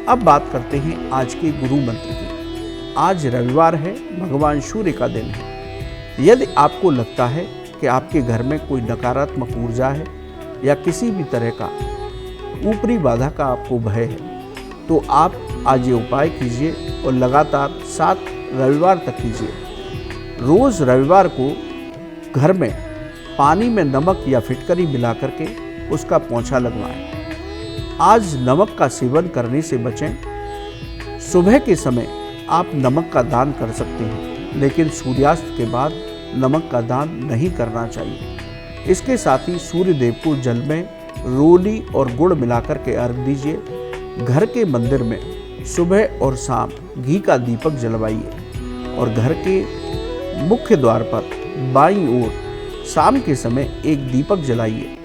अब बात करते हैं आज के गुरु मंत्र की। आज रविवार है, भगवान सूर्य का दिन है। यदि आपको लगता है कि आपके घर में कोई नकारात्मक ऊर्जा है या किसी भी तरह का ऊपरी बाधा का आपको भय है, तो आप आज ये उपाय कीजिए और लगातार 7 रविवार तक कीजिए। रोज़ रविवार को घर में पानी में नमक या फिटकरी मिला करके उसका पोंछा लगवाएं। आज नमक का सेवन करने से बचें। सुबह के समय आप नमक का दान कर सकते हैं, लेकिन सूर्यास्त के बाद नमक का दान नहीं करना चाहिए। इसके साथ ही सूर्य देव को जल में रोली और गुड़ मिलाकर के अर्घ दीजिए। घर के मंदिर में सुबह और शाम घी का दीपक जलवाइए और घर के मुख्य द्वार पर बाईं ओर शाम के समय एक दीपक जलाइए।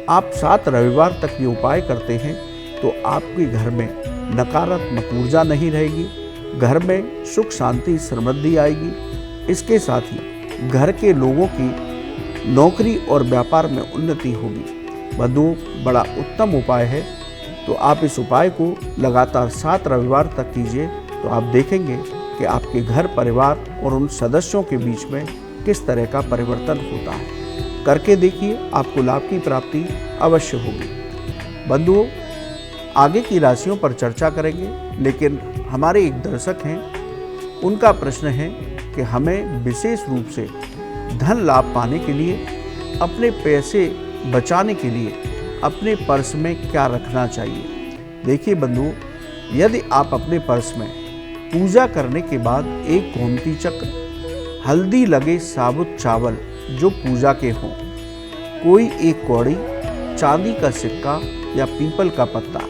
आप 7 रविवार तक ये उपाय करते हैं तो आपके घर में नकारात्मक ऊर्जा नहीं रहेगी, घर में सुख शांति समृद्धि आएगी। इसके साथ ही घर के लोगों की नौकरी और व्यापार में उन्नति होगी। बंधुओं, बड़ा उत्तम उपाय है, तो आप इस उपाय को लगातार 7 रविवार तक कीजिए तो आप देखेंगे कि आपके घर परिवार और उन सदस्यों के बीच में किस तरह का परिवर्तन होता है। करके देखिए, आपको लाभ की प्राप्ति अवश्य होगी। बंधुओं, आगे की राशियों पर चर्चा करेंगे, लेकिन हमारे एक दर्शक हैं, उनका प्रश्न है कि हमें विशेष रूप से धन लाभ पाने के लिए, अपने पैसे बचाने के लिए अपने पर्स में क्या रखना चाहिए। देखिए बंधुओं, यदि आप अपने पर्स में पूजा करने के बाद एक गोमती चक्र, हल्दी लगे साबुत चावल जो पूजा के हों, कोई एक कौड़ी, चांदी का सिक्का या पीपल का पत्ता,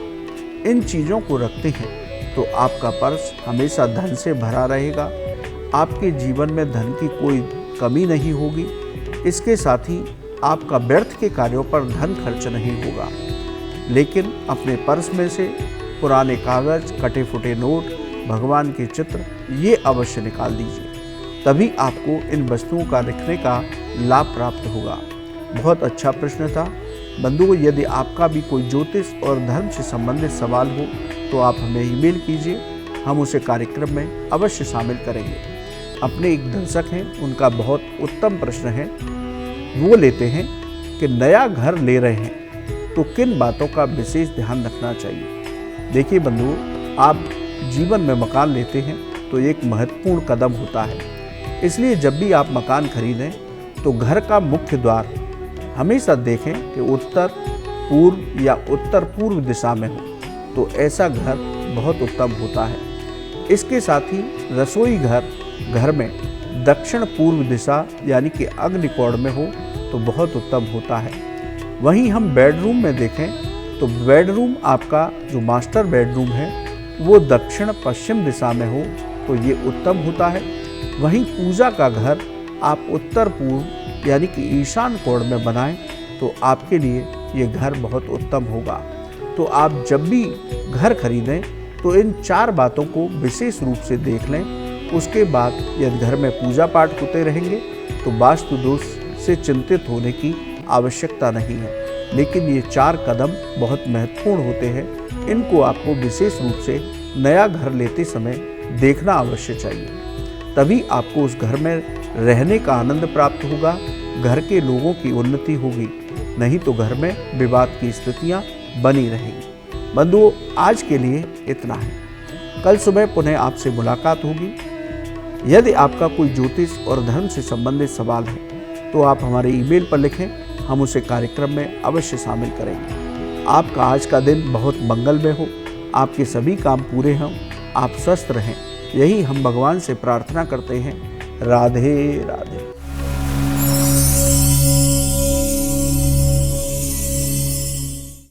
इन चीज़ों को रखते हैं तो आपका पर्स हमेशा धन से भरा रहेगा। आपके जीवन में धन की कोई कमी नहीं होगी। इसके साथ ही आपका व्यर्थ के कार्यों पर धन खर्च नहीं होगा। लेकिन अपने पर्स में से पुराने कागज, कटे फुटे नोट, भगवान के चित्र, ये अवश्य निकाल दीजिए, तभी आपको इन वस्तुओं का रखने का लाभ प्राप्त होगा। बहुत अच्छा प्रश्न था बंधुओं। यदि आपका भी कोई ज्योतिष और धर्म से संबंधित सवाल हो तो आप हमें ईमेल कीजिए, हम उसे कार्यक्रम में अवश्य शामिल करेंगे। अपने एक दर्शक हैं, उनका बहुत उत्तम प्रश्न है। वो लेते हैं कि नया घर ले रहे हैं तो किन बातों का विशेष ध्यान रखना चाहिए। देखिए बंधुओं, आप जीवन में मकान लेते हैं तो एक महत्वपूर्ण कदम होता है। इसलिए जब भी आप मकान खरीदें तो घर का मुख्य द्वार हमेशा देखें कि उत्तर पूर्व या उत्तर पूर्व दिशा में हो, तो ऐसा घर बहुत उत्तम होता है। इसके साथ ही रसोई घर में दक्षिण पूर्व दिशा यानी कि अग्निकोण में हो तो बहुत उत्तम होता है। वहीं हम बेडरूम में देखें तो बेडरूम आपका जो मास्टर बेडरूम है वो दक्षिण पश्चिम दिशा में हो तो ये उत्तम होता है। वहीं पूजा का घर आप उत्तर पूर्व यानी कि ईशान कोण में बनाएं तो आपके लिए ये घर बहुत उत्तम होगा। तो आप जब भी घर खरीदें तो इन 4 बातों को विशेष रूप से देख लें। उसके बाद यदि घर में पूजा पाठ होते रहेंगे तो वास्तु दोष से चिंतित होने की आवश्यकता नहीं है। लेकिन ये 4 कदम बहुत महत्वपूर्ण होते हैं। इनको आपको विशेष रूप से नया घर लेते समय देखना अवश्य चाहिए, तभी आपको उस घर में रहने का आनंद प्राप्त होगा, घर के लोगों की उन्नति होगी। नहीं तो घर में विवाद की स्थितियां बनी रहेंगी। बंधुओं, आज के लिए इतना है। कल सुबह पुनः आपसे मुलाकात होगी। यदि आपका कोई ज्योतिष और धर्म से संबंधित सवाल है तो आप हमारे ईमेल पर लिखें, हम उसे कार्यक्रम में अवश्य शामिल करेंगे। आपका आज का दिन बहुत मंगलमय हो, आपके सभी काम पूरे हों, आप स्वस्थ रहें, यही हम भगवान से प्रार्थना करते हैं। राधे राधे।